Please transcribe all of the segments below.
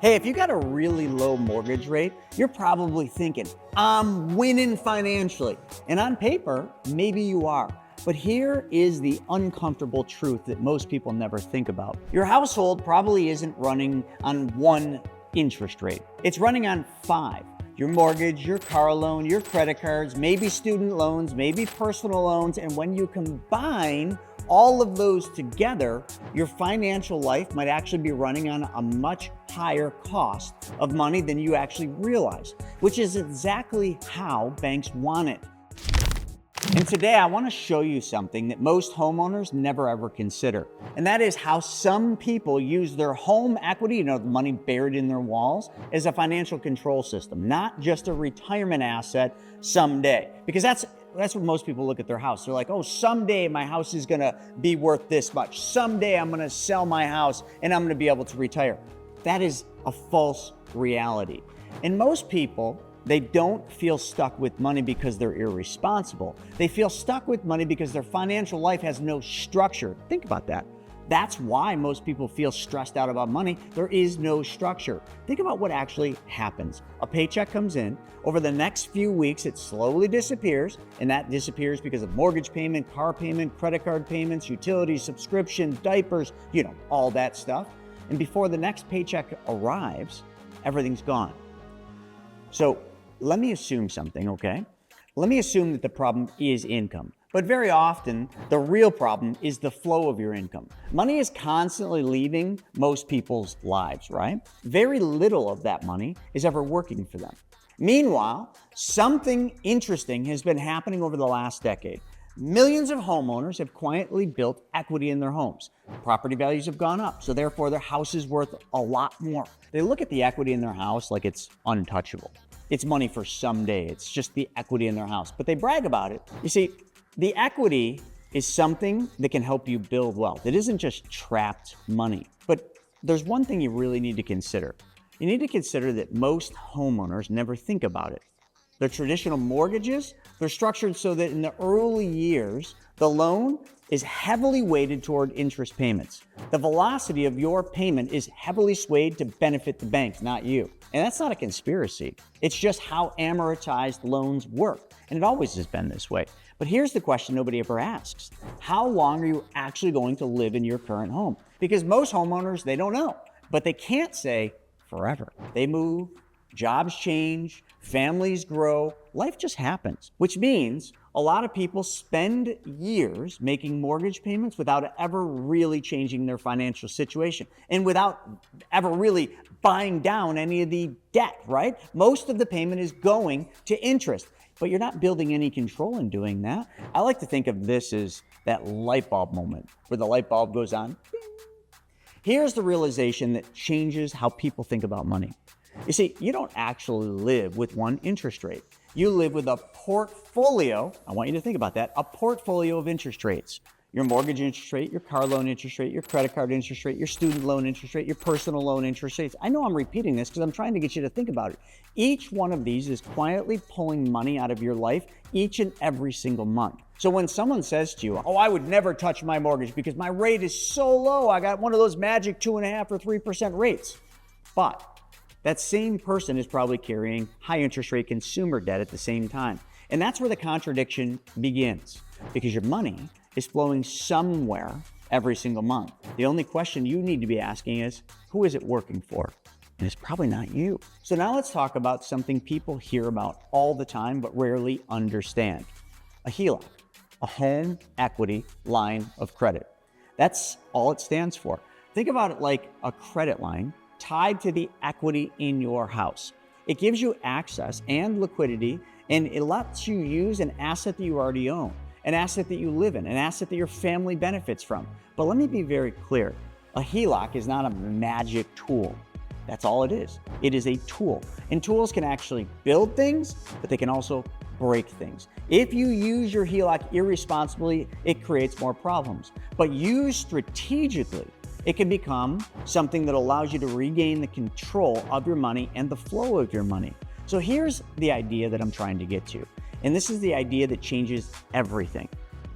Hey, if you got a really low mortgage rate, you're probably thinking, I'm winning financially. And on paper, maybe you are. But here is the uncomfortable truth that most people never think about. Your household probably isn't running on one interest rate. It's running on 5. Your mortgage, your car loan, your credit cards, maybe student loans, maybe personal loans. And when you combine all of those together, your financial life might actually be running on a much higher cost of money than you actually realize, which is exactly how banks want it. And today I want to show you something that most homeowners never ever consider. And that is how some people use their home equity, the money buried in their walls, as a financial control system, not just a retirement asset someday. Because that's what most people look at their house. They're like, oh, someday my house is gonna be worth this much. Someday I'm gonna sell my house and I'm gonna be able to retire. That is a false reality. And most people, they don't feel stuck with money because they're irresponsible. They feel stuck with money because their financial life has no structure. Think about that. That's why most people feel stressed out about money. There is no structure. Think about what actually happens. A paycheck comes in. Over the next few weeks, it slowly disappears, and that disappears because of mortgage payment, car payment, credit card payments, utilities, subscription, diapers, all that stuff. And before the next paycheck arrives, everything's gone. So let me assume something, okay? Let me assume that the problem is income. But very often, the real problem is the flow of your income. Money is constantly leaving most people's lives, right? Very little of that money is ever working for them. Meanwhile, something interesting has been happening over the last decade. Millions of homeowners have quietly built equity in their homes. Property values have gone up, so therefore their house is worth a lot more. They look at the equity in their house like it's untouchable. It's money for someday. It's just the equity in their house, but they brag about it. You see, the equity is something that can help you build wealth. It isn't just trapped money. But there's one thing you really need to consider. You need to consider that most homeowners never think about it. Their traditional mortgages, they're structured so that in the early years, the loan is heavily weighted toward interest payments. The velocity of your payment is heavily swayed to benefit the bank, not you. And that's not a conspiracy. It's just how amortized loans work. And it always has been this way. But here's the question nobody ever asks. How long are you actually going to live in your current home? Because most homeowners, they don't know, but they can't say forever. They move, jobs change, families grow, life just happens, which means a lot of people spend years making mortgage payments without ever really changing their financial situation and without ever really buying down any of the debt, right? Most of the payment is going to interest, but you're not building any control in doing that. I like to think of this as that light bulb moment where the light bulb goes on. Here's the realization that changes how people think about money. You see, you don't actually live with one interest rate. You live with a portfolio, I want you to think about that, a portfolio of interest rates. Your mortgage interest rate, your car loan interest rate, your credit card interest rate, your student loan interest rate, your personal loan interest rates. I know I'm repeating this because I'm trying to get you to think about it. Each one of these is quietly pulling money out of your life each and every single month. So when someone says to you, oh, I would never touch my mortgage because my rate is so low, I got one of those magic 2.5% or 3% rates. But that same person is probably carrying high interest rate consumer debt at the same time. And that's where the contradiction begins, because your money is flowing somewhere every single month. The only question you need to be asking is, who is it working for? And it's probably not you. So now let's talk about something people hear about all the time but rarely understand. A HELOC, a home equity line of credit. That's all it stands for. Think about it like a credit line tied to the equity in your house. It gives you access and liquidity, and it lets you use an asset that you already own, an asset that you live in, an asset that your family benefits from. But let me be very clear. A HELOC is not a magic tool. That's all it is. It is a tool. And tools can actually build things, but they can also break things. If you use your HELOC irresponsibly, it creates more problems. But used strategically, it can become something that allows you to regain the control of your money and the flow of your money. So here's the idea that I'm trying to get to. And this is the idea that changes everything.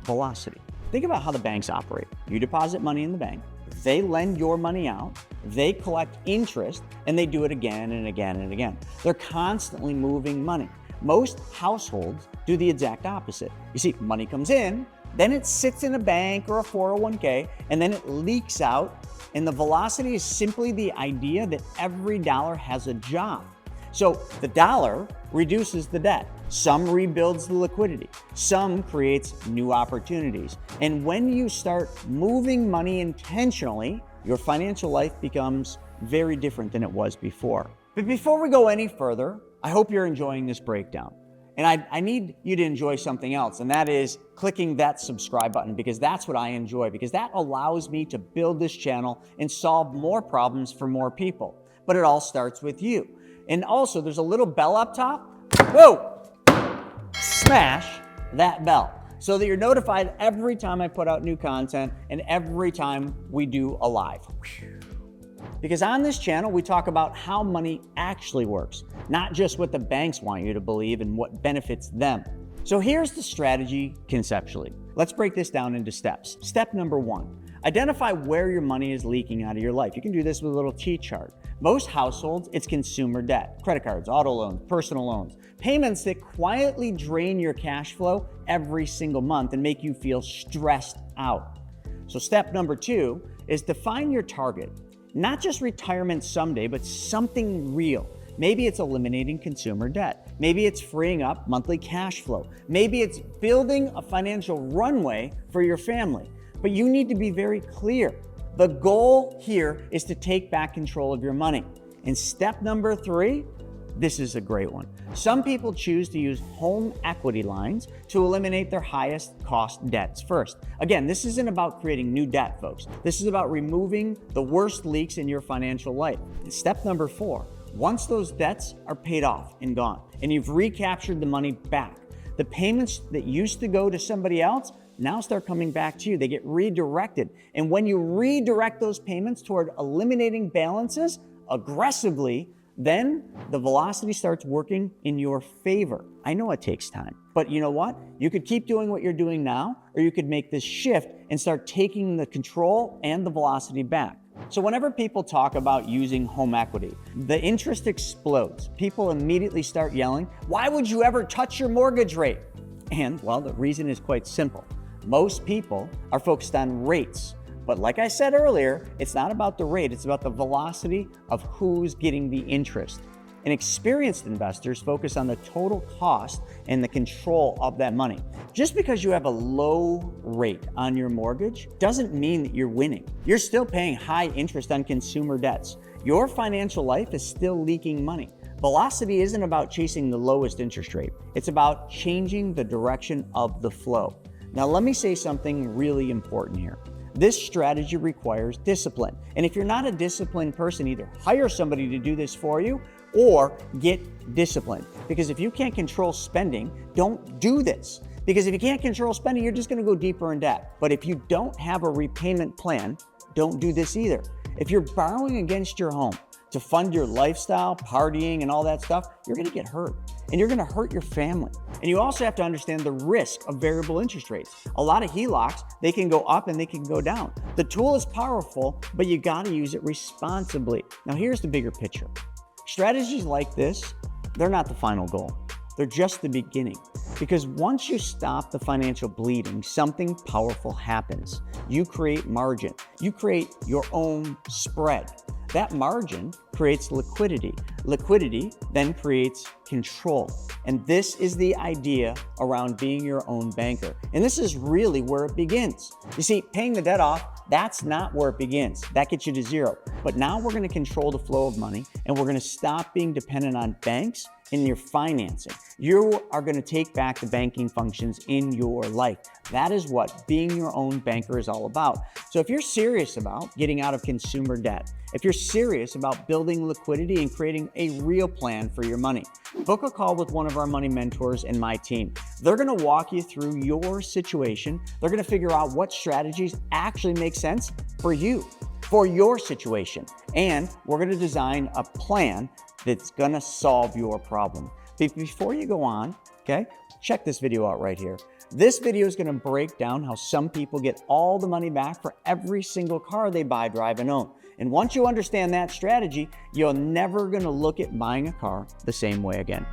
Velocity. Think about how the banks operate. You deposit money in the bank. They lend your money out, they collect interest, and they do it again and again and again. They're constantly moving money. Most households do the exact opposite. You see, money comes in, then it sits in a bank or a 401k, and then it leaks out. And the velocity is simply the idea that every dollar has a job. So the dollar reduces the debt. Some rebuilds the liquidity. Some creates new opportunities. And when you start moving money intentionally, your financial life becomes very different than it was before. But before we go any further, I hope you're enjoying this breakdown. And I need you to enjoy something else, and that is clicking that subscribe button, because that's what I enjoy, because that allows me to build this channel and solve more problems for more people. But it all starts with you. And also, there's a little bell up top. Whoa! Smash that bell so that you're notified every time I put out new content and every time we do a live. Because on this channel, we talk about how money actually works, not just what the banks want you to believe and what benefits them. So here's the strategy conceptually. Let's break this down into steps. Step number 1, identify where your money is leaking out of your life. You can do this with a little T-chart. Most households, it's consumer debt, credit cards, auto loans, personal loans, payments that quietly drain your cash flow every single month and make you feel stressed out. So step number 2 is define your target. Not just retirement someday, but something real. Maybe it's eliminating consumer debt. Maybe it's freeing up monthly cash flow. Maybe it's building a financial runway for your family. But you need to be very clear. The goal here is to take back control of your money. And step number 3, this is a great one. Some people choose to use home equity lines to eliminate their highest cost debts first. Again, this isn't about creating new debt, folks. This is about removing the worst leaks in your financial life. And step number 4, once those debts are paid off and gone, and you've recaptured the money back, the payments that used to go to somebody else now start coming back to you. They get redirected. And when you redirect those payments toward eliminating balances aggressively, then the velocity starts working in your favor. I know it takes time, but you know what? You could keep doing what you're doing now, or you could make this shift and start taking the control and the velocity back. So whenever people talk about using home equity, the interest explodes. People immediately start yelling, "Why would you ever touch your mortgage rate?" And well, the reason is quite simple. Most people are focused on rates. But like I said earlier, it's not about the rate, it's about the velocity of who's getting the interest. And experienced investors focus on the total cost and the control of that money. Just because you have a low rate on your mortgage doesn't mean that you're winning. You're still paying high interest on consumer debts. Your financial life is still leaking money. Velocity isn't about chasing the lowest interest rate. It's about changing the direction of the flow. Now, let me say something really important here. This strategy requires discipline. And if you're not a disciplined person, either hire somebody to do this for you or get disciplined. Because if you can't control spending, don't do this. Because if you can't control spending, you're just going to go deeper in debt. But if you don't have a repayment plan, don't do this either. If you're borrowing against your home to fund your lifestyle, partying, and all that stuff, you're going to get hurt. And you're going to hurt your family. And you also have to understand the risk of variable interest rates. A lot of HELOCs, they can go up and they can go down. The tool is powerful, but you got to use it responsibly. Now, here's the bigger picture. Strategies like this, they're not the final goal. They're just the beginning. Because once you stop the financial bleeding, something powerful happens. You create margin. You create your own spread. That margin creates liquidity. Liquidity then creates control. And this is the idea around being your own banker. And this is really where it begins. You see, paying the debt off, that's not where it begins. That gets you to zero. But now we're going to control the flow of money, and we're going to stop being dependent on banks in your financing. You are going to take back the banking functions in your life. That is what being your own banker is all about. So if you're serious about getting out of consumer debt, if you're serious about building liquidity and creating a real plan for your money, book a call with one of our money mentors and my team. They're going to walk you through your situation. They're going to figure out what strategies actually make sense for you, for your situation. And we're going to design a plan that's going to solve your problem. Before you go on, okay, check this video out right here. This video is gonna break down how some people get all the money back for every single car they buy, drive, and own. And once you understand that strategy, you're never gonna look at buying a car the same way again.